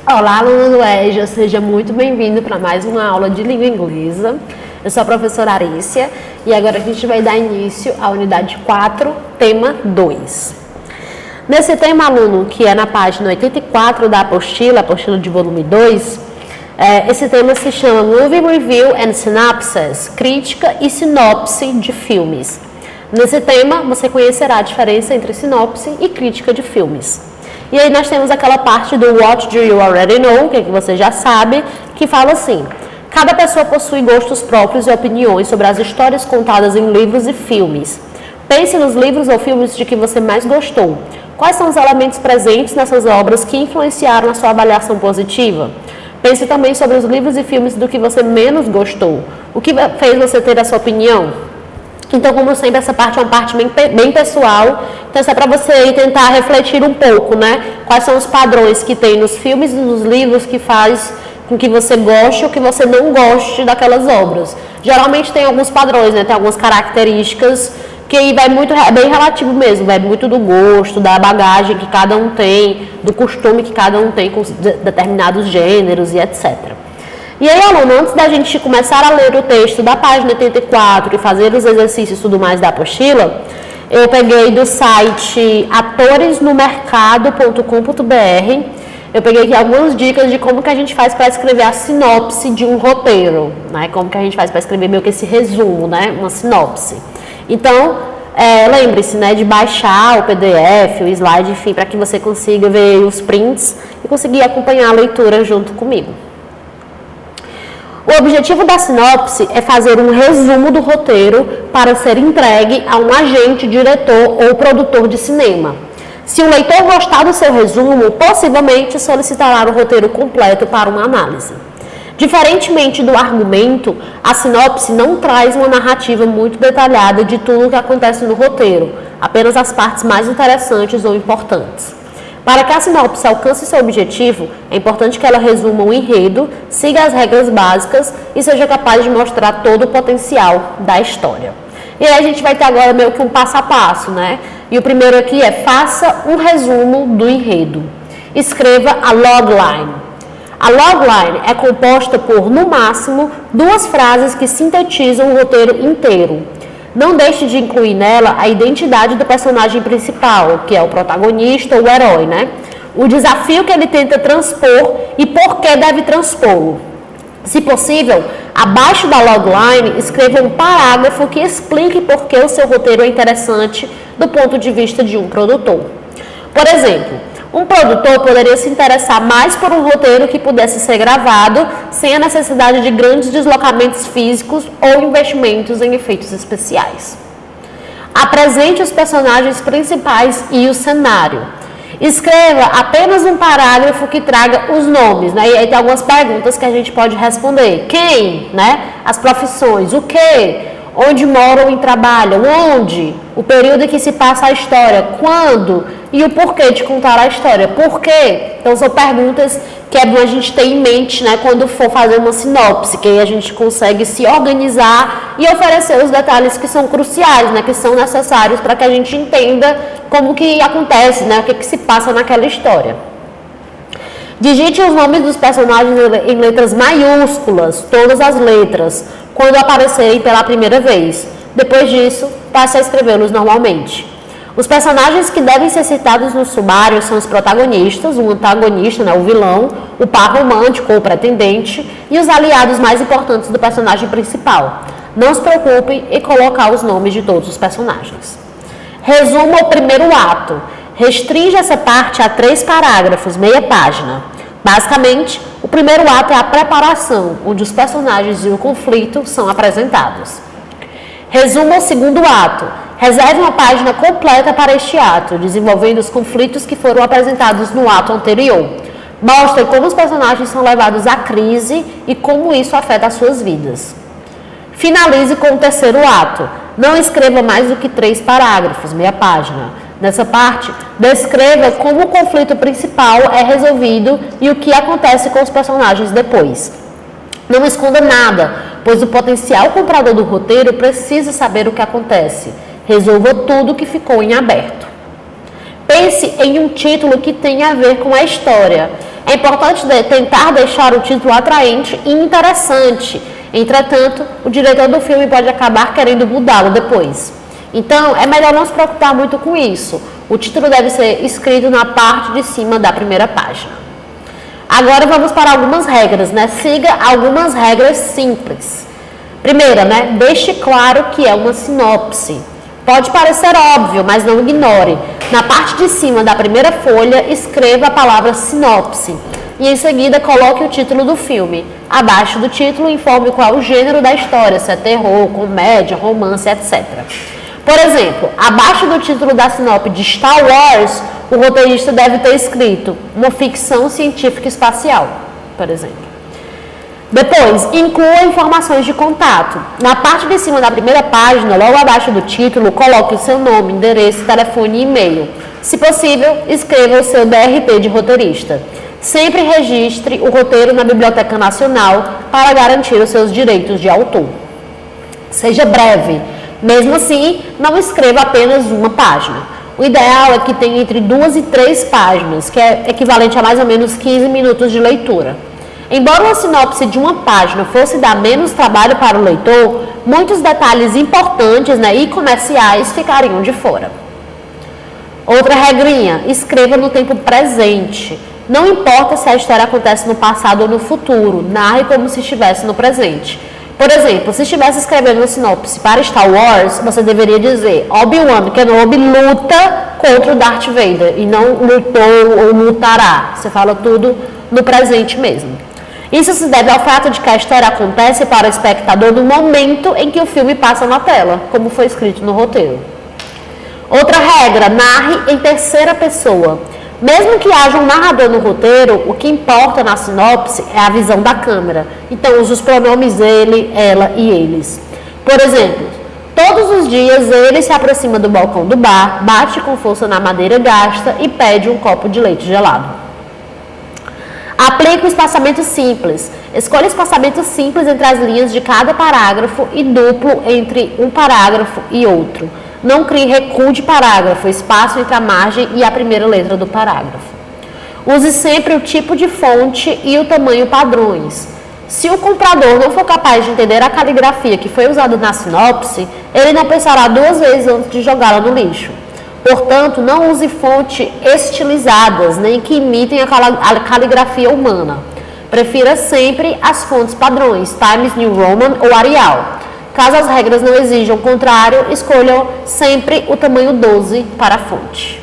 Olá, aluno do EJA, seja muito bem-vindo para mais uma aula de língua inglesa. Eu sou a professora Arícia e agora a gente vai dar início à unidade 4, tema 2. Nesse tema, aluno, que é na página 84 da apostila de volume 2, esse tema se chama Movie Review and Synopsis, crítica e sinopse de filmes. Nesse tema, você conhecerá a diferença entre sinopse e crítica de filmes. E aí nós temos aquela parte do What do you already know, que você já sabe, que fala assim: cada pessoa possui gostos próprios e opiniões sobre as histórias contadas em livros e filmes. Pense nos livros ou filmes de que você mais gostou. Quais são os elementos presentes nessas obras que influenciaram a sua avaliação positiva? Pense também sobre os livros e filmes do que você menos gostou. O que fez você ter a sua opinião? Então, como sempre, essa parte é uma parte bem pessoal. Então, isso é para você tentar refletir um pouco, né? Quais são os padrões que tem nos filmes e nos livros que faz com que você goste ou que você não goste daquelas obras. Geralmente tem alguns padrões, né? Tem algumas características que aí vai muito, é bem relativo mesmo, vai muito do gosto, da bagagem que cada um tem, do costume que cada um tem com determinados gêneros e etc. E aí, aluno, antes da gente começar a ler o texto da página 84 e fazer os exercícios e tudo mais da apostila, eu peguei do site atoresnomercado.com.br, eu peguei aqui algumas dicas de como que a gente faz para escrever a sinopse de um roteiro, né? Como que a gente faz para escrever meio que esse resumo, né? Uma sinopse. Então, lembre-se, né, de baixar o PDF, o slide, enfim, para que você consiga ver os prints e conseguir acompanhar a leitura junto comigo. O objetivo da sinopse é fazer um resumo do roteiro para ser entregue a um agente, diretor ou produtor de cinema. Se o leitor gostar do seu resumo, possivelmente solicitará o roteiro completo para uma análise. Diferentemente do argumento, a sinopse não traz uma narrativa muito detalhada de tudo o que acontece no roteiro, apenas as partes mais interessantes ou importantes. Para que a sinopse alcance seu objetivo, é importante que ela resuma o enredo, siga as regras básicas e seja capaz de mostrar todo o potencial da história. E aí a gente vai ter agora meio que um passo a passo, né? E o primeiro aqui é: faça um resumo do enredo. Escreva a logline. A logline é composta por, no máximo, 2 frases que sintetizam o roteiro inteiro. Não deixe de incluir nela a identidade do personagem principal, que é o protagonista ou o herói, né? O desafio que ele tenta transpor e por que deve transpô-lo. Se possível, abaixo da logline, escreva um parágrafo que explique por que o seu roteiro é interessante do ponto de vista de um produtor. Por exemplo, um produtor poderia se interessar mais por um roteiro que pudesse ser gravado sem a necessidade de grandes deslocamentos físicos ou investimentos em efeitos especiais. Apresente os personagens principais e o cenário. Escreva apenas um parágrafo que traga os nomes, né? E aí tem algumas perguntas que a gente pode responder. Quem, né? As profissões, o que? Onde moram e trabalham, onde, o período em que se passa a história, quando e o porquê de contar a história. Por quê? Então são perguntas que é bom a gente ter em mente, né, quando for fazer uma sinopse, que aí a gente consegue se organizar e oferecer os detalhes que são cruciais, né, que são necessários para que a gente entenda como que acontece, né, o que se passa naquela história. Digite os nomes dos personagens em letras maiúsculas, todas as letras, quando aparecerem pela primeira vez. Depois disso, passe a escrevê-los normalmente. Os personagens que devem ser citados no sumário são os protagonistas, o antagonista, né, o vilão, o par romântico ou pretendente e os aliados mais importantes do personagem principal. Não se preocupe em colocar os nomes de todos os personagens. Resuma o primeiro ato. Restringe essa parte a 3 parágrafos, meia página. Basicamente, o primeiro ato é a preparação, onde os personagens e o conflito são apresentados. Resuma o segundo ato. Reserve uma página completa para este ato, desenvolvendo os conflitos que foram apresentados no ato anterior. Mostre como os personagens são levados à crise e como isso afeta as suas vidas. Finalize com o terceiro ato. Não escreva mais do que 3 parágrafos, meia página. Nessa parte, descreva como o conflito principal é resolvido e o que acontece com os personagens depois. Não esconda nada, pois o potencial comprador do roteiro precisa saber o que acontece. Resolva tudo que ficou em aberto. Pense em um título que tenha a ver com a história. É importante tentar deixar o título atraente e interessante. Entretanto, o diretor do filme pode acabar querendo mudá-lo depois. Então, é melhor não se preocupar muito com isso. O título deve ser escrito na parte de cima da primeira página. Agora vamos para algumas regras, né? Siga algumas regras simples. Primeira, né? Deixe claro que é uma sinopse. Pode parecer óbvio, mas não ignore. Na parte de cima da primeira folha, escreva a palavra sinopse. E em seguida, coloque o título do filme. Abaixo do título, informe qual é o gênero da história, se é terror, comédia, romance, etc. Por exemplo, abaixo do título da sinopse de Star Wars, o roteirista deve ter escrito uma ficção científica espacial, por exemplo. Depois, inclua informações de contato. Na parte de cima da primeira página, logo abaixo do título, coloque o seu nome, endereço, telefone e e-mail. Se possível, escreva o seu DRT de roteirista. Sempre registre o roteiro na Biblioteca Nacional para garantir os seus direitos de autor. Seja breve. Mesmo assim, não escreva apenas uma página. O ideal é que tenha entre 2 e 3 páginas, que é equivalente a mais ou menos 15 minutos de leitura. Embora uma sinopse de uma página fosse dar menos trabalho para o leitor, muitos detalhes importantes, né, e comerciais ficariam de fora. Outra regrinha, escreva no tempo presente. Não importa se a história acontece no passado ou no futuro, narre como se estivesse no presente. Por exemplo, se estivesse escrevendo uma sinopse para Star Wars, você deveria dizer Obi-Wan Kenobi luta contra o Darth Vader e não lutou ou lutará. Você fala tudo no presente mesmo. Isso se deve ao fato de que a história acontece para o espectador no momento em que o filme passa na tela, como foi escrito no roteiro. Outra regra, narre em terceira pessoa. Mesmo que haja um narrador no roteiro, o que importa na sinopse é a visão da câmera. Então, use os pronomes ele, ela e eles. Por exemplo, todos os dias ele se aproxima do balcão do bar, bate com força na madeira gasta e pede um copo de leite gelado. Aplique o espaçamento simples. Escolha espaçamento simples entre as linhas de cada parágrafo e duplo entre um parágrafo e outro. Não crie recuo de parágrafo, espaço entre a margem e a primeira letra do parágrafo. Use sempre o tipo de fonte e o tamanho padrões. Se o comprador não for capaz de entender a caligrafia que foi usada na sinopse, ele não pensará 2 vezes antes de jogá-la no lixo. Portanto, não use fontes estilizadas, nem que imitem a caligrafia humana. Prefira sempre as fontes padrões, Times New Roman ou Arial. Caso as regras não exijam o contrário, escolham sempre o tamanho 12 para a fonte.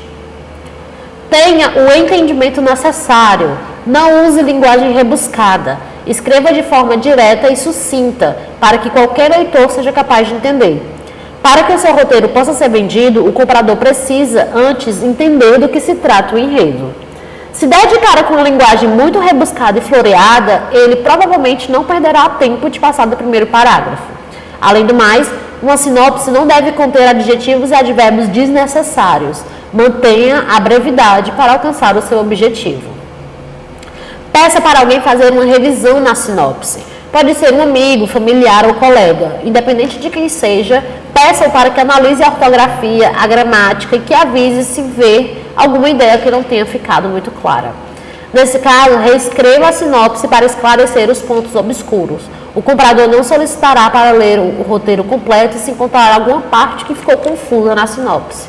Tenha o entendimento necessário. Não use linguagem rebuscada. Escreva de forma direta e sucinta, para que qualquer leitor seja capaz de entender. Para que o seu roteiro possa ser vendido, o comprador precisa, antes, entender do que se trata o enredo. Se der de cara com uma linguagem muito rebuscada e floreada, ele provavelmente não perderá tempo de passar do primeiro parágrafo. Além do mais, uma sinopse não deve conter adjetivos e advérbios desnecessários. Mantenha a brevidade para alcançar o seu objetivo. Peça para alguém fazer uma revisão na sinopse. Pode ser um amigo, familiar ou colega. Independente de quem seja, peça para que analise a ortografia, a gramática e que avise se vê alguma ideia que não tenha ficado muito clara. Nesse caso, reescreva a sinopse para esclarecer os pontos obscuros. O comprador não solicitará para ler o roteiro completo se encontrar alguma parte que ficou confusa na sinopse.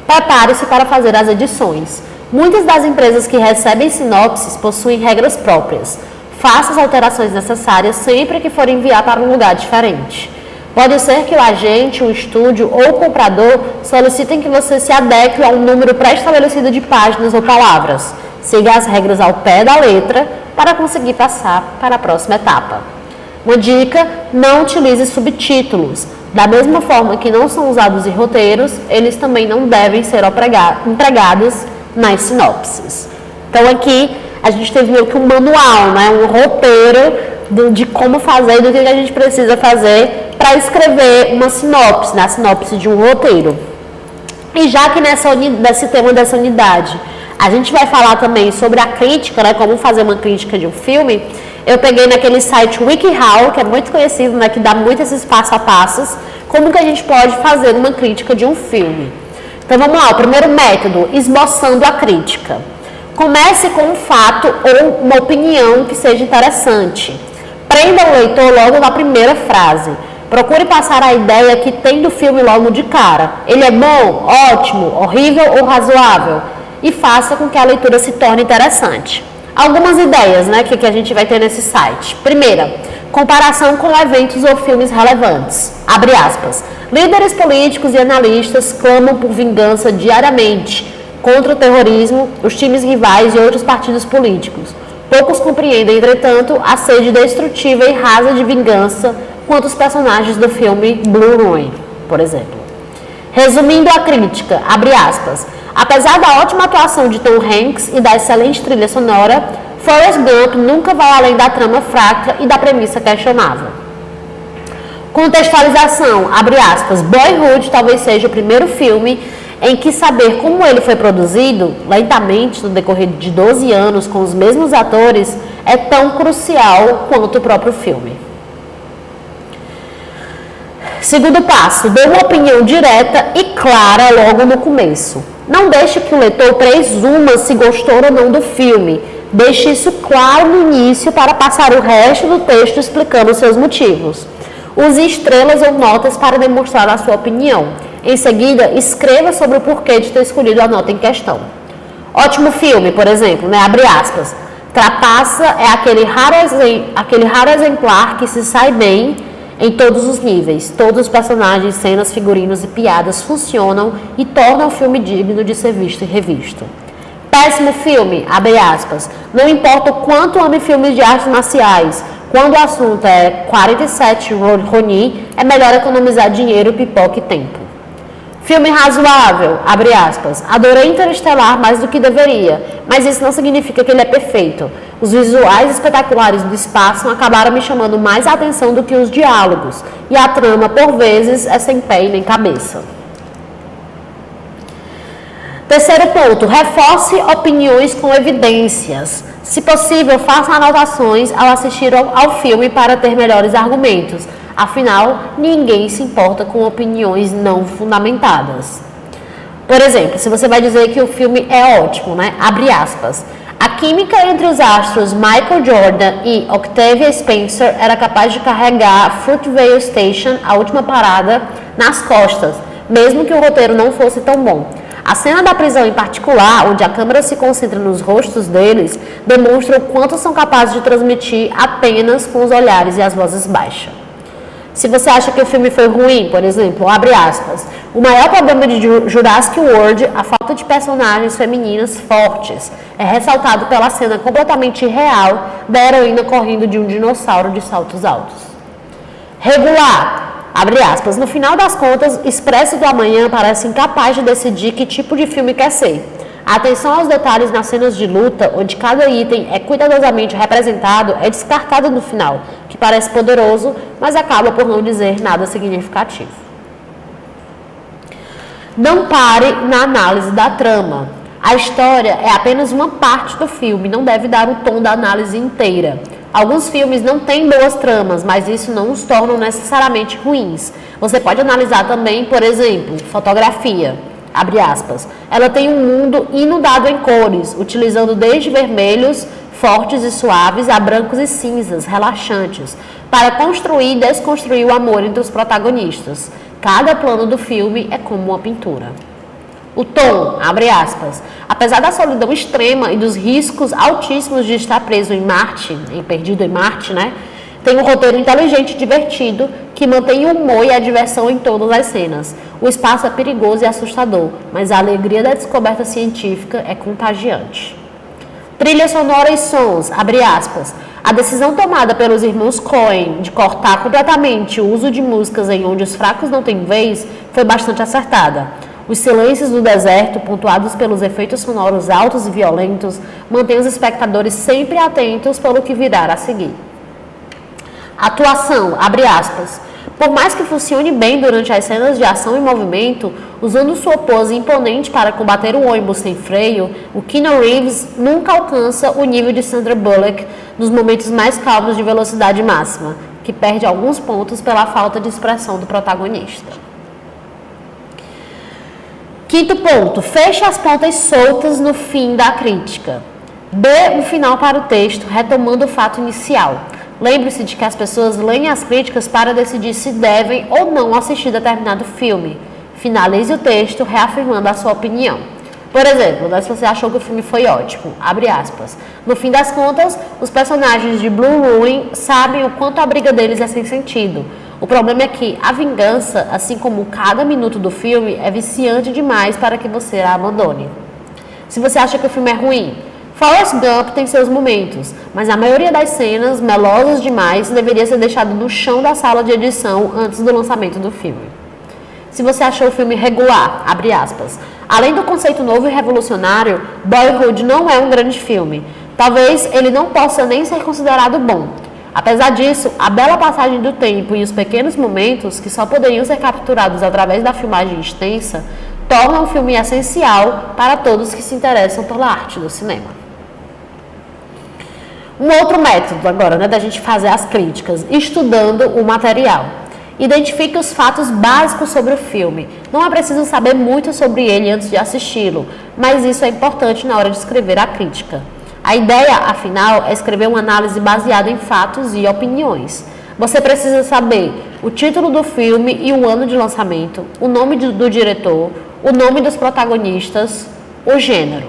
Prepare-se para fazer as edições. Muitas das empresas que recebem sinopses possuem regras próprias. Faça as alterações necessárias sempre que for enviar para um lugar diferente. Pode ser que o agente, o estúdio ou o comprador solicitem que você se adeque a um número pré-estabelecido de páginas ou palavras. Siga as regras ao pé da letra para conseguir passar para a próxima etapa. Uma dica, não utilize subtítulos. Da mesma forma que não são usados em roteiros, eles também não devem ser empregados nas sinopses. Então aqui a gente teve meio que um manual, né? Um roteiro de como fazer e do que a gente precisa fazer para escrever uma sinopse, na sinopse de um roteiro. E já que nesse tema dessa unidade a gente vai falar também sobre a crítica, né, como fazer uma crítica de um filme, eu peguei naquele site WikiHow, que é muito conhecido, né, que dá muito esses passo a passos, como que a gente pode fazer uma crítica de um filme. Então vamos lá, o primeiro método, esboçando a crítica. Comece com um fato ou uma opinião que seja interessante. Prenda o leitor logo na primeira frase. Procure passar a ideia que tem do filme logo de cara. Ele é bom, ótimo, horrível ou razoável? E faça com que a leitura se torne interessante. Algumas ideias, né, que a gente vai ter nesse site. Primeira, comparação com eventos ou filmes relevantes. Abre aspas. Líderes políticos e analistas clamam por vingança diariamente contra o terrorismo, os times rivais e outros partidos políticos. Poucos compreendem, entretanto, a sede destrutiva e rasa de vingança quanto os personagens do filme Blue Ruin, por exemplo. Resumindo a crítica, abre aspas. Apesar da ótima atuação de Tom Hanks e da excelente trilha sonora, Forrest Gump nunca vai além da trama fraca e da premissa questionável. Contextualização, abre aspas. Boyhood talvez seja o primeiro filme em que saber como ele foi produzido, lentamente, no decorrer de 12 anos, com os mesmos atores, é tão crucial quanto o próprio filme. Segundo passo, dê uma opinião direta e clara logo no começo. Não deixe que o leitor presuma se gostou ou não do filme. Deixe isso claro no início para passar o resto do texto explicando seus motivos. Use estrelas ou notas para demonstrar a sua opinião. Em seguida, escreva sobre o porquê de ter escolhido a nota em questão. Ótimo filme, por exemplo, né? Abre aspas. Trapaça é aquele raro exemplar que se sai bem em todos os níveis. Todos os personagens, cenas, figurinos e piadas funcionam e tornam o filme digno de ser visto e revisto. Péssimo filme, abre aspas. Não importa o quanto ame filmes de artes marciais, quando o assunto é 47 Ronin, é melhor economizar dinheiro, pipoca e tempo. Filme razoável, abre aspas. Adorei Interestelar mais do que deveria, mas isso não significa que ele é perfeito. Os visuais espetaculares do espaço acabaram me chamando mais a atenção do que os diálogos, e a trama, por vezes, é sem pé e nem cabeça. Terceiro ponto, reforce opiniões com evidências. Se possível, faça anotações ao assistir ao filme para ter melhores argumentos. Afinal, ninguém se importa com opiniões não fundamentadas. Por exemplo, se você vai dizer que o filme é ótimo, né? Abre aspas. A química entre os astros Michael Jordan e Octavia Spencer era capaz de carregar Fruitvale Station, a última parada, nas costas, mesmo que o roteiro não fosse tão bom. A cena da prisão em particular, onde a câmera se concentra nos rostos deles, demonstra o quanto são capazes de transmitir apenas com os olhares e as vozes baixas. Se você acha que o filme foi ruim, por exemplo, abre aspas, o maior problema de Jurassic World, a falta de personagens femininas fortes, é ressaltado pela cena completamente irreal da heroína correndo de um dinossauro de saltos altos. Regular, abre aspas, no final das contas, Expresso do Amanhã parece incapaz de decidir que tipo de filme quer ser. A atenção aos detalhes nas cenas de luta, onde cada item é cuidadosamente representado, é descartada no final, que parece poderoso, mas acaba por não dizer nada significativo. Não pare na análise da trama. A história é apenas uma parte do filme, não deve dar o tom da análise inteira. Alguns filmes não têm boas tramas, mas isso não os torna necessariamente ruins. Você pode analisar também, por exemplo, fotografia. Abre aspas. Ela tem um mundo inundado em cores, utilizando desde vermelhos fortes e suaves a brancos e cinzas, relaxantes, para construir e desconstruir o amor entre os protagonistas. Cada plano do filme é como uma pintura. O tom, abre aspas. Apesar da solidão extrema e dos riscos altíssimos de estar preso em Marte, perdido em Marte, né? Tem um roteiro inteligente e divertido que mantém o humor e a diversão em todas as cenas. O espaço é perigoso e assustador, mas a alegria da descoberta científica é contagiante. Trilha sonora e sons, abre aspas. A decisão tomada pelos irmãos Coen de cortar completamente o uso de músicas em onde os fracos não têm vez foi bastante acertada. Os silêncios do deserto, pontuados pelos efeitos sonoros altos e violentos, mantêm os espectadores sempre atentos pelo que virá a seguir. Atuação, abre aspas. Por mais que funcione bem durante as cenas de ação e movimento, usando sua pose imponente para combater o ônibus sem freio, o Keanu Reeves nunca alcança o nível de Sandra Bullock nos momentos mais calmos de velocidade máxima, que perde alguns pontos pela falta de expressão do protagonista. Quinto ponto, feche as pontas soltas no fim da crítica. Dê um final para o texto, retomando o fato inicial. Lembre-se de que as pessoas leem as críticas para decidir se devem ou não assistir determinado filme. Finalize o texto reafirmando a sua opinião. Por exemplo, se você achou que o filme foi ótimo, abre aspas. No fim das contas, os personagens de Blue Ruin sabem o quanto a briga deles é sem sentido. O problema é que a vingança, assim como cada minuto do filme, é viciante demais para que você a abandone. Se você acha que o filme é ruim, Forrest Gump tem seus momentos, mas a maioria das cenas, melosas demais, deveria ser deixada no chão da sala de edição antes do lançamento do filme. Se você achou o filme regular, abre aspas. Além do conceito novo e revolucionário, Boyhood não é um grande filme. Talvez ele não possa nem ser considerado bom. Apesar disso, a bela passagem do tempo e os pequenos momentos, que só poderiam ser capturados através da filmagem extensa, tornam o filme essencial para todos que se interessam pela arte do cinema. Um outro método agora, da gente fazer as críticas, estudando o material. Identifique os fatos básicos sobre o filme. Não é preciso saber muito sobre ele antes de assisti-lo, mas isso é importante na hora de escrever a crítica. A ideia, afinal, é escrever uma análise baseada em fatos e opiniões. Você precisa saber o título do filme e o ano de lançamento, o nome do diretor, o nome dos protagonistas, o gênero.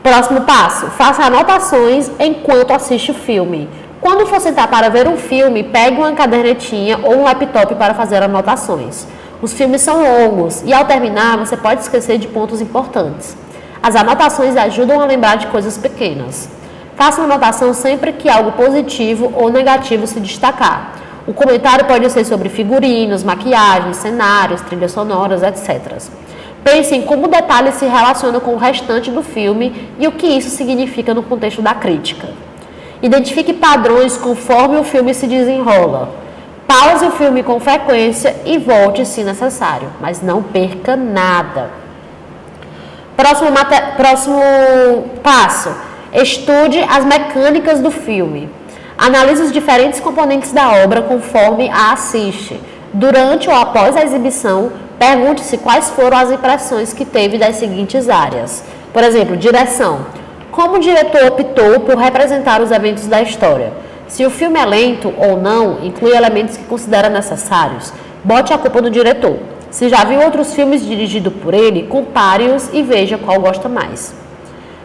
Próximo passo, faça anotações enquanto assiste o filme. Quando for sentar para ver um filme, pegue uma cadernetinha ou um laptop para fazer anotações. Os filmes são longos e, ao terminar, você pode esquecer de pontos importantes. As anotações ajudam a lembrar de coisas pequenas. Faça uma anotação sempre que algo positivo ou negativo se destacar. O comentário pode ser sobre figurinos, maquiagens, cenários, trilhas sonoras, etc. Pense em como o detalhe se relaciona com o restante do filme e o que isso significa no contexto da crítica. Identifique padrões conforme o filme se desenrola. Pause o filme com frequência e volte se necessário, mas não perca nada. Próximo passo. Estude as mecânicas do filme. Analise os diferentes componentes da obra conforme a assiste. Durante ou após a exibição, pergunte-se quais foram as impressões que teve das seguintes áreas. Por exemplo, direção. Como o diretor optou por representar os eventos da história? Se o filme é lento ou não, inclui elementos que considera necessários. Bote a culpa no diretor. Se já viu outros filmes dirigidos por ele, compare-os e veja qual gosta mais.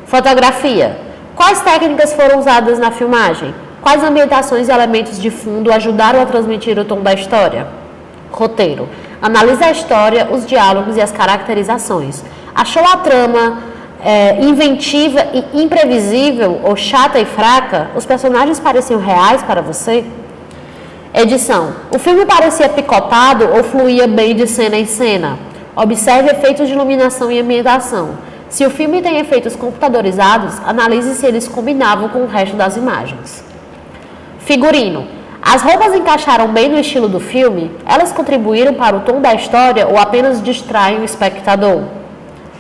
Fotografia. Quais técnicas foram usadas na filmagem? Quais ambientações e elementos de fundo ajudaram a transmitir o tom da história? Roteiro. Analise a história, os diálogos e as caracterizações. Achou a trama inventiva e imprevisível ou chata e fraca? Os personagens pareciam reais para você? Edição. O filme parecia picotado ou fluía bem de cena em cena? Observe efeitos de iluminação e ambientação. Se o filme tem efeitos computadorizados, analise se eles combinavam com o resto das imagens. Figurino. As roupas encaixaram bem no estilo do filme? Elas contribuíram para o tom da história ou apenas distraem o espectador?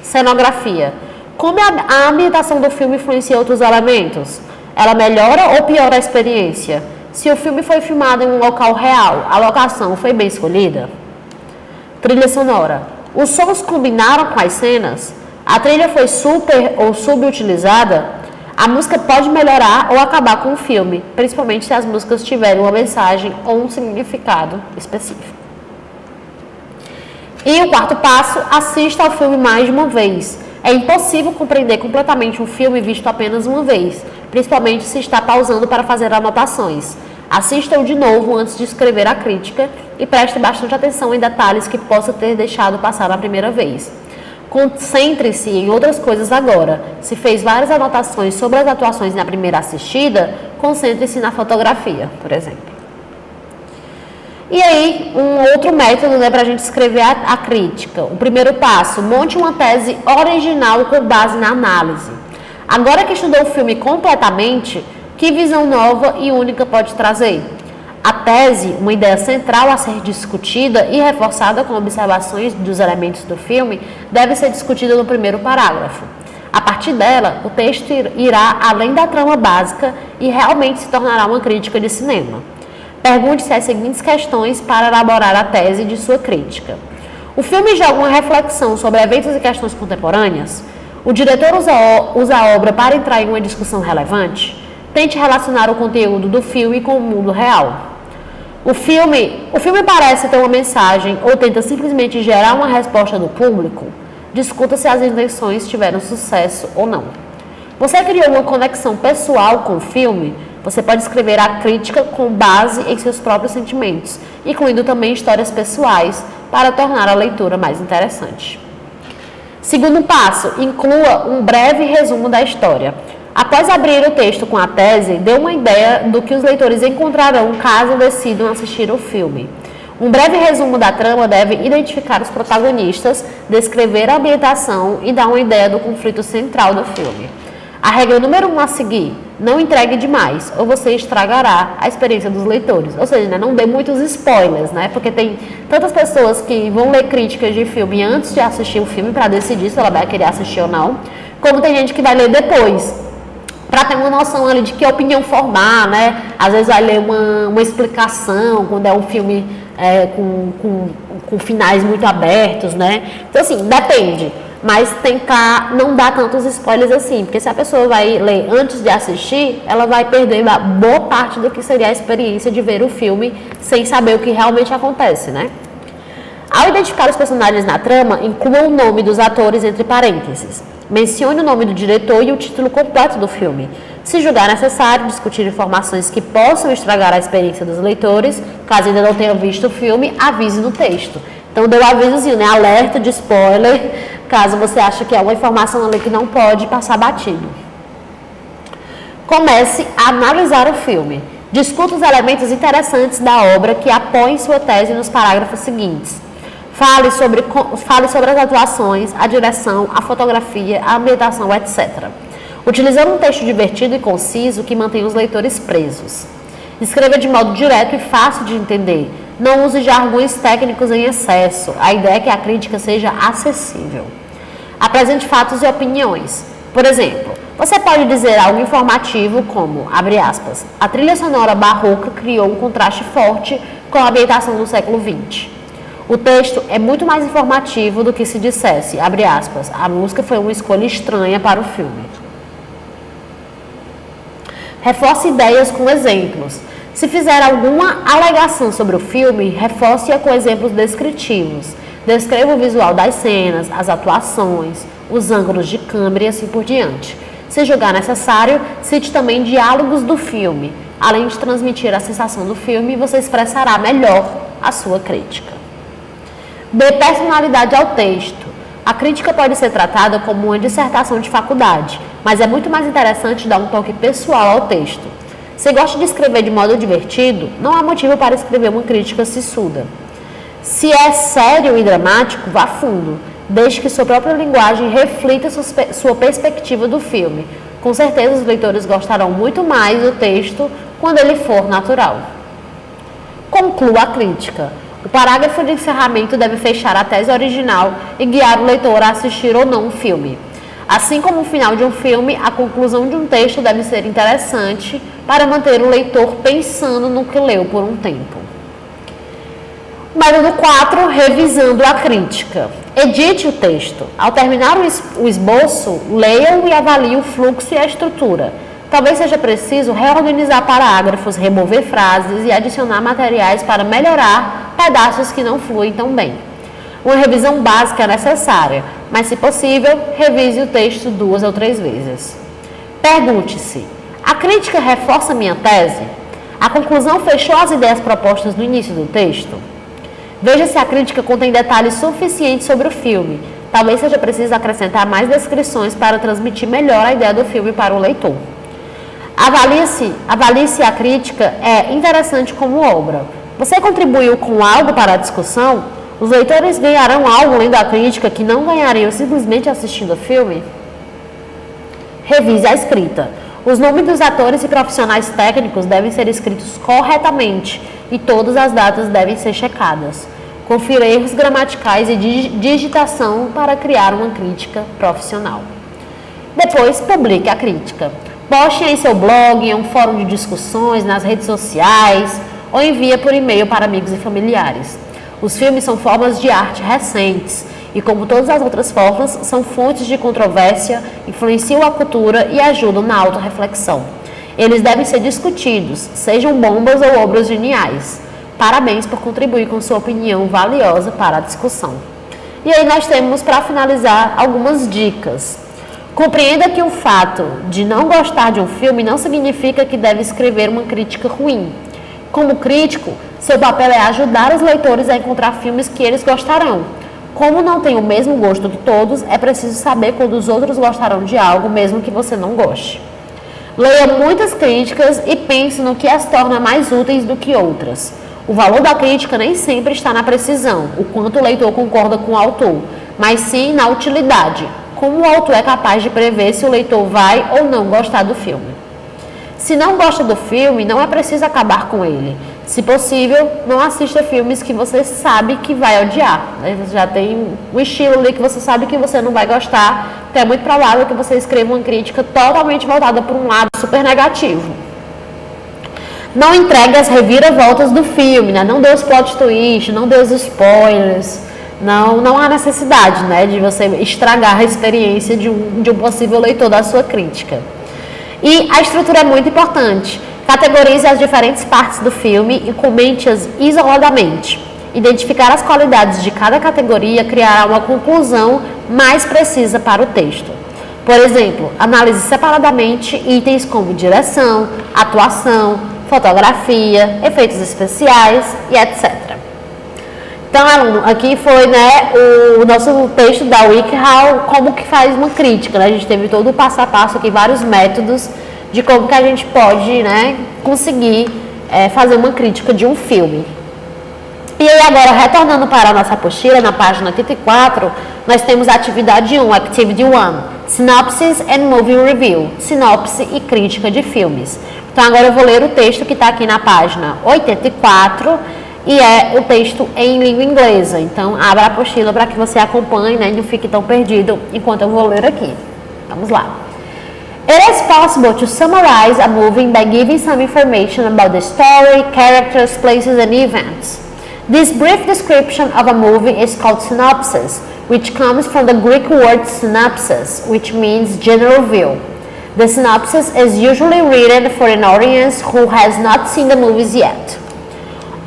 Cenografia. Como a ambientação do filme influencia outros elementos? Ela melhora ou piora a experiência? Se o filme foi filmado em um local real, a locação foi bem escolhida? Trilha sonora. Os sons combinaram com as cenas? A trilha foi super ou subutilizada? A música pode melhorar ou acabar com o filme, principalmente se as músicas tiverem uma mensagem ou um significado específico. E o quarto passo, assista ao filme mais de uma vez. É impossível compreender completamente um filme visto apenas uma vez, principalmente se está pausando para fazer anotações. Assista-o de novo antes de escrever a crítica e preste bastante atenção em detalhes que possa ter deixado passar na primeira vez. Concentre-se em outras coisas agora. Se fez várias anotações sobre as atuações na primeira assistida, concentre-se na fotografia, por exemplo. E aí, um outro método para a gente escrever a crítica. O primeiro passo, monte uma tese original com base na análise. Agora que estudou o filme completamente, que visão nova e única pode trazer? A tese, uma ideia central a ser discutida e reforçada com observações dos elementos do filme, deve ser discutida no primeiro parágrafo. A partir dela, o texto irá além da trama básica e realmente se tornará uma crítica de cinema. Pergunte-se as seguintes questões para elaborar a tese de sua crítica. O filme joga uma reflexão sobre eventos e questões contemporâneas? O diretor usa a obra para entrar em uma discussão relevante? Tente relacionar o conteúdo do filme com o mundo real. O filme parece ter uma mensagem ou tenta simplesmente gerar uma resposta do público? Discuta se as intenções tiveram sucesso ou não. Você criou uma conexão pessoal com o filme? Você pode escrever a crítica com base em seus próprios sentimentos, incluindo também histórias pessoais, para tornar a leitura mais interessante. Segundo passo, inclua um breve resumo da história. Após abrir o texto com a tese, dê uma ideia do que os leitores encontrarão caso decidam assistir o filme. Um breve resumo da trama deve identificar os protagonistas, descrever a ambientação e dar uma ideia do conflito central do filme. A regra número 1 a seguir: não entregue demais, ou você estragará a experiência dos leitores. Ou seja, né, não dê muitos spoilers, né? Porque tem tantas pessoas que vão ler críticas de filme antes de assistir o filme para decidir se ela vai querer assistir ou não, como tem gente que vai ler depois, para ter uma noção ali de que opinião formar, né? Às vezes vai ler uma explicação quando é um filme com finais muito abertos, né? Então, assim, depende. Mas tentar não dar tantos spoilers assim, porque se a pessoa vai ler antes de assistir, ela vai perder uma boa parte do que seria a experiência de ver o filme sem saber o que realmente acontece, né? Ao identificar os personagens na trama, inclua o nome dos atores entre parênteses. Mencione o nome do diretor e o título completo do filme. Se julgar necessário, discutir informações que possam estragar a experiência dos leitores, caso ainda não tenham visto o filme, avise no texto. Então, deu um avisozinho, né? Alerta de spoiler, caso você ache que é uma informação ali que não pode passar batido. Comece a analisar o filme. Discuta os elementos interessantes da obra que apoiem sua tese nos parágrafos seguintes. Fale sobre as atuações, a direção, a fotografia, a ambientação, etc. Utilizando um texto divertido e conciso que mantém os leitores presos. Escreva de modo direto e fácil de entender. Não use jargões técnicos em excesso. A ideia é que a crítica seja acessível. Apresente fatos e opiniões. Por exemplo, você pode dizer algo informativo como, abre aspas, a trilha sonora barroca criou um contraste forte com a ambientação do século XX. O texto é muito mais informativo do que se dissesse, abre aspas, a música foi uma escolha estranha para o filme. Reforce ideias com exemplos. Se fizer alguma alegação sobre o filme, reforce-a com exemplos descritivos. Descreva o visual das cenas, as atuações, os ângulos de câmera e assim por diante. Se julgar necessário, cite também diálogos do filme. Além de transmitir a sensação do filme, você expressará melhor a sua crítica. Dê personalidade ao texto. A crítica pode ser tratada como uma dissertação de faculdade, mas é muito mais interessante dar um toque pessoal ao texto. Se gosta de escrever de modo divertido, não há motivo para escrever uma crítica sissuda. Se é sério e dramático, vá fundo. Deixe que sua própria linguagem reflita sua perspectiva do filme. Com certeza os leitores gostarão muito mais do texto quando ele for natural. Conclua a crítica. O parágrafo de encerramento deve fechar a tese original e guiar o leitor a assistir ou não o filme. Assim como o final de um filme, a conclusão de um texto deve ser interessante para manter o leitor pensando no que leu por um tempo. Método 4, revisando a crítica. Edite o texto. Ao terminar o esboço, leia-o e avalie o fluxo e a estrutura. Talvez seja preciso reorganizar parágrafos, remover frases e adicionar materiais para melhorar pedaços que não fluem tão bem. Uma revisão básica é necessária, mas, se possível, revise o texto 2 ou 3 vezes. Pergunte-se: a crítica reforça minha tese? A conclusão fechou as ideias propostas no início do texto? Veja se a crítica contém detalhes suficientes sobre o filme. Talvez seja preciso acrescentar mais descrições para transmitir melhor a ideia do filme para o leitor. Avalie se a crítica é interessante como obra. Você contribuiu com algo para a discussão? Os leitores ganharão algo lendo a crítica que não ganhariam simplesmente assistindo o filme? Revise a escrita. Os nomes dos atores e profissionais técnicos devem ser escritos corretamente e todas as datas devem ser checadas. Confira erros gramaticais e digitação para criar uma crítica profissional. Depois, publique a crítica. Poste em seu blog, em um fórum de discussões, nas redes sociais ou envie por e-mail para amigos e familiares. Os filmes são formas de arte recentes e, como todas as outras formas, são fontes de controvérsia, influenciam a cultura e ajudam na autorreflexão. Eles devem ser discutidos, sejam bombas ou obras geniais. Parabéns por contribuir com sua opinião valiosa para a discussão. E aí nós temos, para finalizar, algumas dicas. Compreenda que o fato de não gostar de um filme não significa que deve escrever uma crítica ruim. Como crítico, seu papel é ajudar os leitores a encontrar filmes que eles gostarão. Como não tem o mesmo gosto que todos, é preciso saber quando os outros gostarão de algo, mesmo que você não goste. Leia muitas críticas e pense no que as torna mais úteis do que outras. O valor da crítica nem sempre está na precisão, o quanto o leitor concorda com o autor, mas sim na utilidade, como o autor é capaz de prever se o leitor vai ou não gostar do filme. Se não gosta do filme, não é preciso acabar com ele. Se possível, não assista filmes que você sabe que vai odiar. Você já tem um estilo ali que você sabe que você não vai gostar, então é muito provável que você escreva uma crítica totalmente voltada para um lado super negativo. Não entregue as reviravoltas do filme, né? Não dê os plot twists, não dê os spoilers. Não há necessidade, né, de você estragar a experiência de um possível leitor da sua crítica. E a estrutura é muito importante. Categorize as diferentes partes do filme e comente-as isoladamente. Identificar as qualidades de cada categoria criará uma conclusão mais precisa para o texto. Por exemplo, analise separadamente itens como direção, atuação, fotografia, efeitos especiais e etc. Então, aluno, aqui foi, né, o nosso texto da WikiHow, como que faz uma crítica, né? A gente teve todo o passo a passo aqui, vários métodos de como que a gente pode, né, conseguir fazer uma crítica de um filme. E aí agora, retornando para a nossa apostila, na página 84, nós temos a atividade 1, Activity 1, Synopsis and Movie Review, sinopse e crítica de filmes. Então agora eu vou ler o texto que está aqui na página 84, e é o texto em língua inglesa. Então, abra a apostila para que você acompanhe, né, e não fique tão perdido enquanto eu vou ler aqui. Vamos lá. It is possible to summarize a movie by giving some information about the story, characters, places, and events. This brief description of a movie is called synopsis, which comes from the Greek word synopsis, which means general view. The synopsis is usually written for an audience who has not seen the movies yet.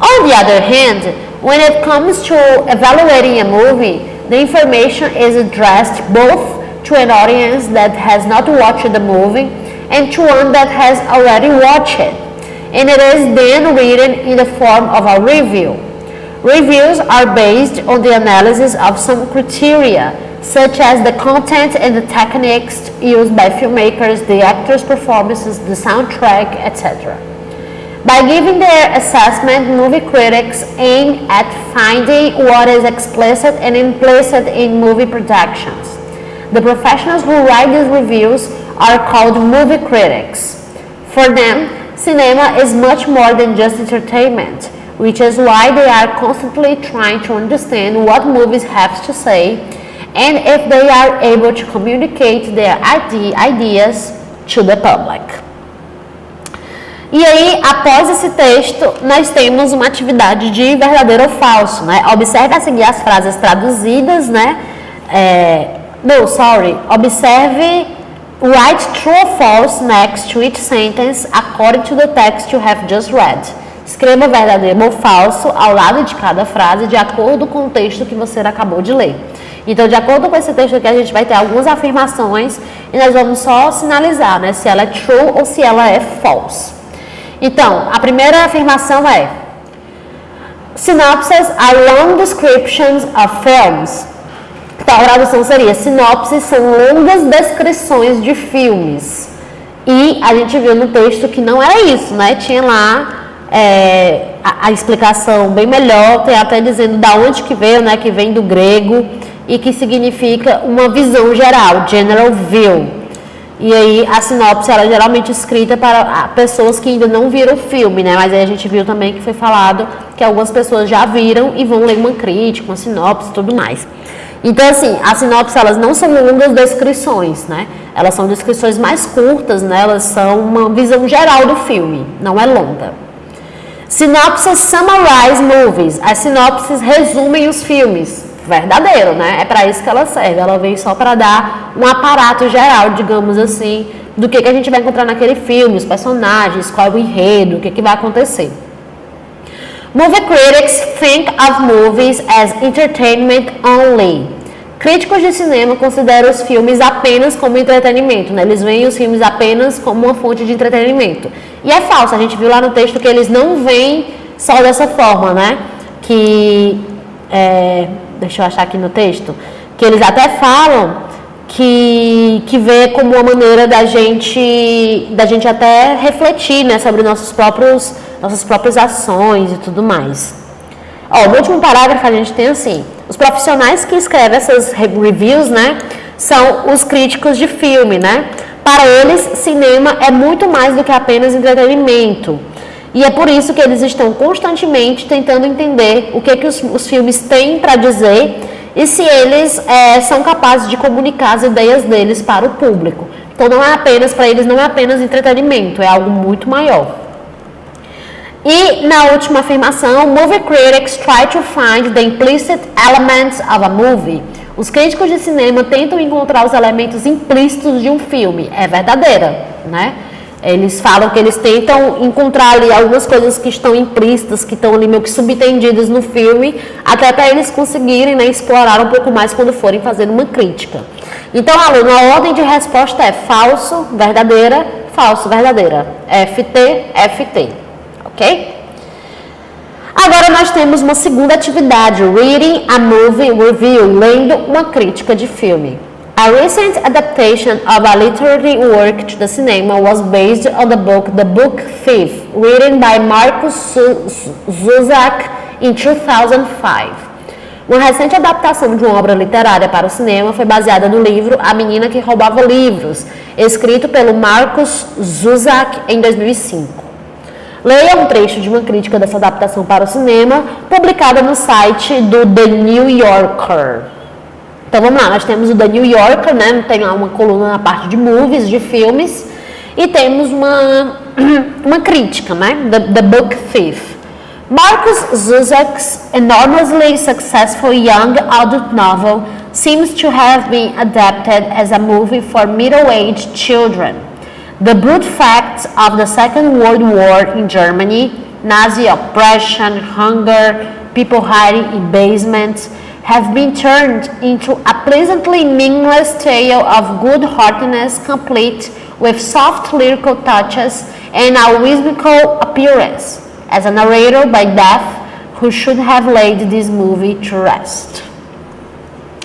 On the other hand, when it comes to evaluating a movie, the information is addressed both to an audience that has not watched the movie and to one that has already watched it, and it is then written in the form of a review. Reviews are based on the analysis of some criteria, such as the content and the techniques used by filmmakers, the actors' performances, the soundtrack, etc. By giving their assessment, movie critics aim at finding what is explicit and implicit in movie productions. The professionals who write these reviews are called movie critics. For them, cinema is much more than just entertainment, which is why they are constantly trying to understand what movies have to say and if they are able to communicate their ideas to the public. E aí, após esse texto, nós temos uma atividade de verdadeiro ou falso, né? Observe a seguir as frases traduzidas, né? Observe, write true or false next to each sentence according to the text you have just read. Escreva verdadeiro ou falso ao lado de cada frase, de acordo com o texto que você acabou de ler. Então, de acordo com esse texto aqui, a gente vai ter algumas afirmações e nós vamos só sinalizar, né? Se ela é true ou se ela é false. Então, a primeira afirmação é: Synopses are long descriptions of films. Então, a tradução seria: sinopses são longas descrições de filmes. E a gente viu no texto que não era isso, né? Tinha lá a explicação bem melhor, tem até dizendo da onde que veio, né? Que vem do grego e que significa uma visão geral, general view. E aí a sinopse ela é geralmente escrita para pessoas que ainda não viram o filme, né? Mas aí a gente viu também que foi falado que algumas pessoas já viram e vão ler uma crítica, uma sinopse e tudo mais. Então, assim, as sinopses elas não são longas descrições, né? Elas são descrições mais curtas, né? Elas são uma visão geral do filme, não é longa. Synopses summarize movies. As sinopses resumem os filmes. Verdadeiro, né? É para isso que ela serve. Ela vem só para dar um aparato geral, digamos assim, do que a gente vai encontrar naquele filme, os personagens, qual é o enredo, o que vai acontecer. Movie critics think of movies as entertainment only. Críticos de cinema consideram os filmes apenas como entretenimento, né? Eles veem os filmes apenas como uma fonte de entretenimento. E é falso, a gente viu lá no texto que eles não veem só dessa forma, né? Deixa eu achar aqui no texto, que eles até falam que vê como uma maneira da gente até refletir, né, sobre nossas próprias ações e tudo mais. No último parágrafo a gente tem assim: os profissionais que escrevem essas reviews, né, são os críticos de filme, né? Para eles, cinema é muito mais do que apenas entretenimento. E é por isso que eles estão constantemente tentando entender o que os filmes têm para dizer e se eles são capazes de comunicar as ideias deles para o público. Então, para eles não é apenas entretenimento, é algo muito maior. E na última afirmação, movie critics try to find the implicit elements of a movie. Os críticos de cinema tentam encontrar os elementos implícitos de um filme. É verdadeira, né? Eles falam que eles tentam encontrar ali algumas coisas que estão implícitas, que estão ali meio que subentendidas no filme, até para eles conseguirem, né, explorar um pouco mais quando forem fazer uma crítica. Então, aluno, a ordem de resposta é falso, verdadeira, falso, verdadeira. FT, FT. Ok? Agora nós temos uma segunda atividade, Reading a Movie Review, lendo uma crítica de filme. A recent adaptation of a literary work to the cinema was based on the book The Book Thief, written by Markus Zusak in 2005. Uma recente adaptação de uma obra literária para o cinema foi baseada no livro A Menina que Roubava Livros, escrito pelo Markus Zusak em 2005. Leia um trecho de uma crítica dessa adaptação para o cinema, publicada no site do The New Yorker. Então vamos lá, nós temos o The New Yorker, né? Tem lá uma coluna na parte de movies, de filmes, e temos uma crítica, né? The Book Thief. Markus Zusak's enormously successful young adult novel seems to have been adapted as a movie for middle-aged children. The brute facts of the Second World War in Germany, Nazi oppression, hunger, people hiding in basements, have been turned into a pleasantly meaningless tale of good-heartedness complete with soft lyrical touches and a whimsical appearance, as a narrator by Death, who should have laid this movie to rest.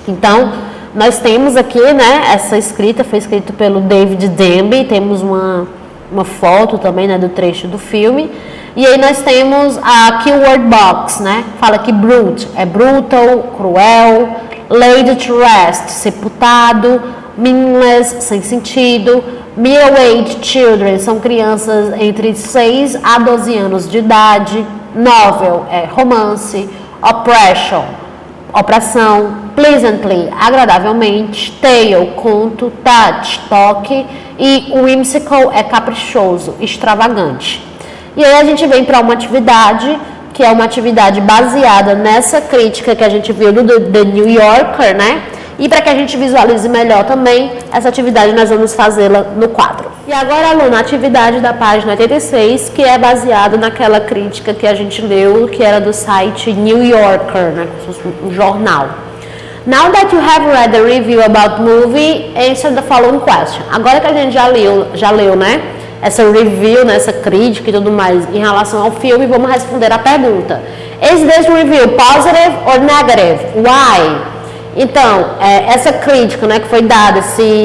Então, nós temos aqui, né, essa escrita foi escrita pelo David Denby, temos uma foto também, né, do trecho do filme. E aí nós temos a keyword box, né? Fala que brute é brutal, cruel, laid to rest, sepultado, meaningless, sem sentido, middle-aged children, são crianças entre 6 a 12 anos de idade, novel é romance, oppression, opressão, pleasantly, agradavelmente, tale, conto, touch, toque, e whimsical é caprichoso, extravagante. E aí a gente vem para uma atividade, que é uma atividade baseada nessa crítica que a gente viu do The New Yorker, né? E para que a gente visualize melhor também, essa atividade nós vamos fazê-la no quadro. E agora, aluno, a atividade da página 86, que é baseada naquela crítica que a gente leu, que era do site New Yorker, né? Um jornal. Now that you have read the review about movie, answer the following question. Agora que a gente já leu, né? Essa review, né, essa crítica e tudo mais em relação ao filme, vamos responder a pergunta: Is this review positive or negative? Why? Então, essa crítica, né, que foi dada,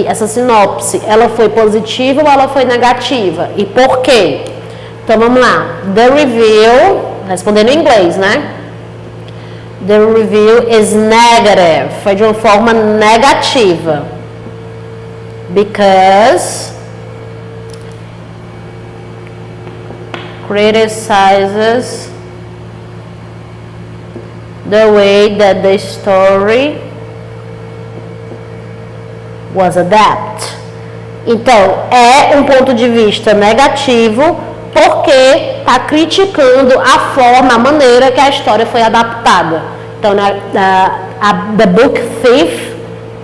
essa sinopse, ela foi positiva ou ela foi negativa? E por quê? Então vamos lá. The review, respondendo em inglês, né? The review is negative. Foi de uma forma negativa. Because criticizes the way that the story was adapted. Então, é um ponto de vista negativo porque está criticando a forma, a maneira que a história foi adaptada. Então, The Book Thief,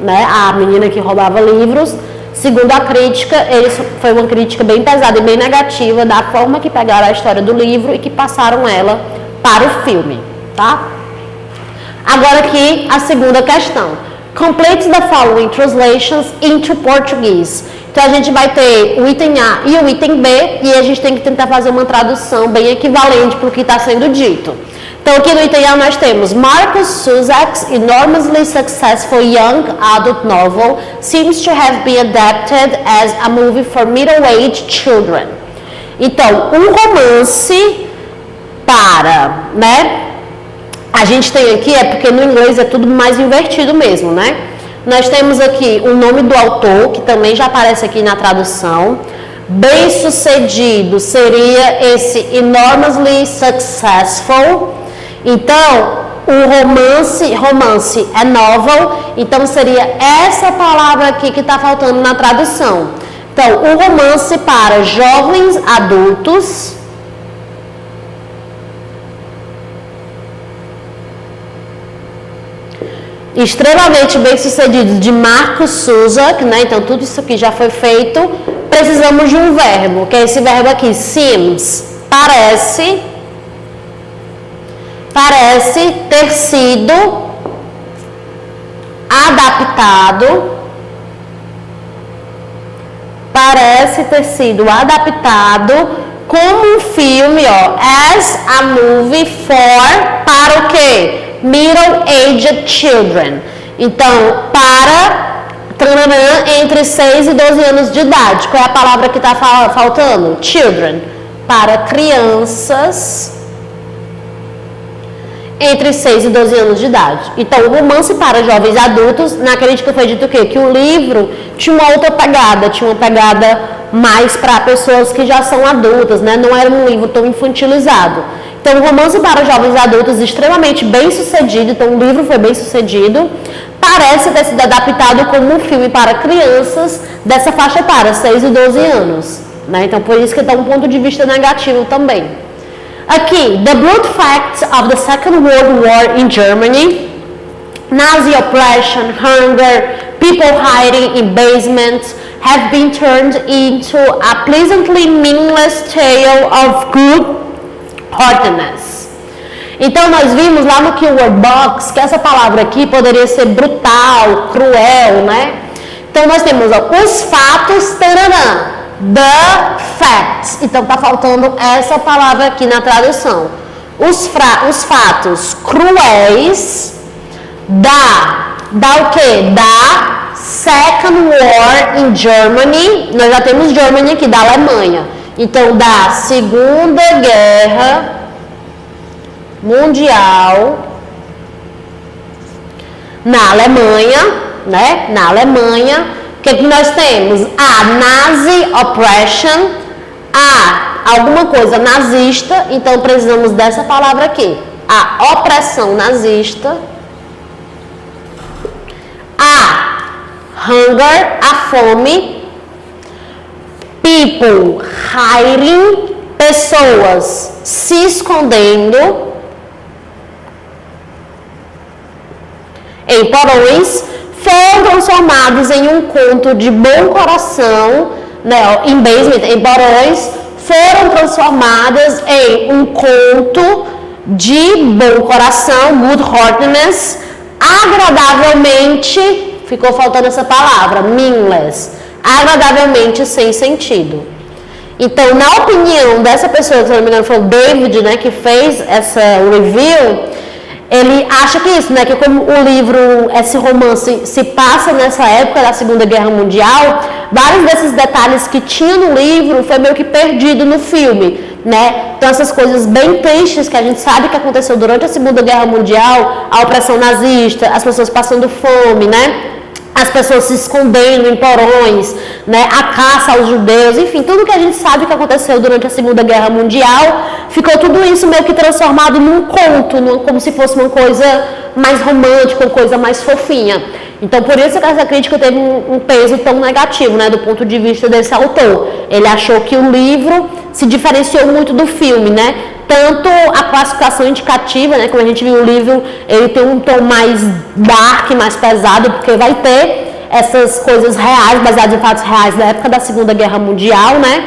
né, a menina que roubava livros, segundo a crítica, foi uma crítica bem pesada e bem negativa da forma que pegaram a história do livro e que passaram ela para o filme, tá? Agora aqui a segunda questão. Complete the following translations into Portuguese. Então a gente vai ter o item A e o item B e a gente tem que tentar fazer uma tradução bem equivalente para o que está sendo dito. Então aqui no item A nós temos Marcus Zuzak's enormously successful young adult novel seems to have been adapted as a movie for middle-aged children. Então, um romance para, né? A gente tem aqui, porque no inglês é tudo mais invertido mesmo, né? Nós temos aqui o nome do autor, que também já aparece aqui na tradução. Bem sucedido seria esse enormously successful. Então, o romance é novel, então seria essa palavra aqui que está faltando na tradução. Então, o romance para jovens adultos extremamente bem sucedido de Marcus Zuzak, né? Então tudo isso aqui já foi feito. Precisamos de um verbo, que é esse verbo aqui, seems, parece ter sido adaptado, como um filme, as a movie for, para o quê? Middle-aged children. Então, para entre 6 e 12 anos de idade. Qual é a palavra que está faltando? Children. Para crianças entre 6 e 12 anos de idade. Então, o romance para jovens adultos, na crítica foi dito o quê? Que o livro tinha uma outra pegada, tinha uma pegada mais para pessoas que já são adultas, né? Não era um livro tão infantilizado. Então, o romance para jovens adultos extremamente bem sucedido, então o livro foi bem sucedido, parece ter sido adaptado como um filme para crianças dessa faixa etária, 6 e 12 anos. Né? Então, por isso que dá um ponto de vista negativo também. Aqui, the brutal facts of the Second World War in Germany, Nazi oppression, hunger, people hiding in basements, have been turned into a pleasantly meaningless tale of good heartedness. Então nós vimos lá no Keyword Box que essa palavra aqui poderia ser brutal, cruel, né? Então nós temos os fatos, tararã, the facts. Então tá faltando essa palavra aqui na tradução. Os fatos cruéis da o quê? Da Second War in Germany. Nós já temos Germany aqui, da Alemanha. Então, da Segunda Guerra Mundial na Alemanha, né? Na Alemanha, o que nós temos? A Nazi oppression, alguma coisa nazista, então precisamos dessa palavra aqui. A opressão nazista, a hunger, a fome, people hiding, pessoas se escondendo em porões, foram transformados em um conto de bom coração, né, em basement, em porões, foram transformadas em um conto de bom coração, good heartedness, agradavelmente, ficou faltando essa palavra, meaningless, agradavelmente sem sentido. Então, na opinião dessa pessoa, se não me engano foi o David, né, que fez essa review, ele acha que isso, né, que como o livro, esse romance se passa nessa época da Segunda Guerra Mundial, vários desses detalhes que tinha no livro foi meio que perdido no filme, né? Então essas coisas bem tristes que a gente sabe que aconteceu durante a Segunda Guerra Mundial, a opressão nazista, as pessoas passando fome, né? As pessoas se escondendo em porões, né? A caça aos judeus, enfim, tudo que a gente sabe que aconteceu durante a Segunda Guerra Mundial, ficou tudo isso meio que transformado num conto, como se fosse uma coisa mais romântica, uma coisa mais fofinha. Então, por isso que essa crítica teve um peso tão negativo, né, do ponto de vista desse autor. Ele achou que o livro se diferenciou muito do filme, né? Tanto a classificação indicativa, né, como a gente viu, o livro ele tem um tom mais dark, mais pesado, porque vai ter essas coisas reais, baseadas em fatos reais da época da Segunda Guerra Mundial, né?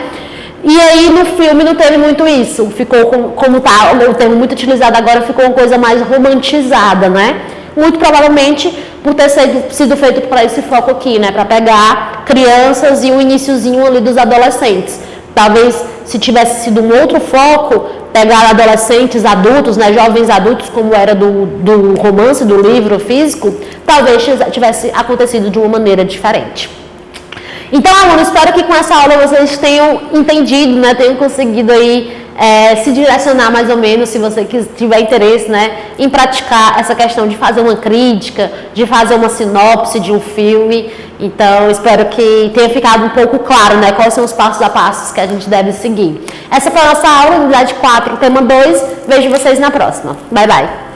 E aí no filme não teve muito isso, ficou como tá, o termo muito utilizado agora, ficou uma coisa mais romantizada, né? Muito provavelmente por ter sido feito para esse foco aqui, né? Para pegar crianças e o iniciozinho ali dos adolescentes. Talvez se tivesse sido um outro foco, pegar adolescentes, adultos, né? Jovens adultos, como era do romance, do livro físico, talvez tivesse acontecido de uma maneira diferente. Então, alunos, espero que com essa aula vocês tenham entendido, né, tenham conseguido aí se direcionar mais ou menos, se você tiver interesse, né, em praticar essa questão de fazer uma crítica, de fazer uma sinopse de um filme. Então, espero que tenha ficado um pouco claro, né, quais são os passos a passos que a gente deve seguir. Essa foi a nossa aula, unidade 4, tema 2. Vejo vocês na próxima. Bye, bye.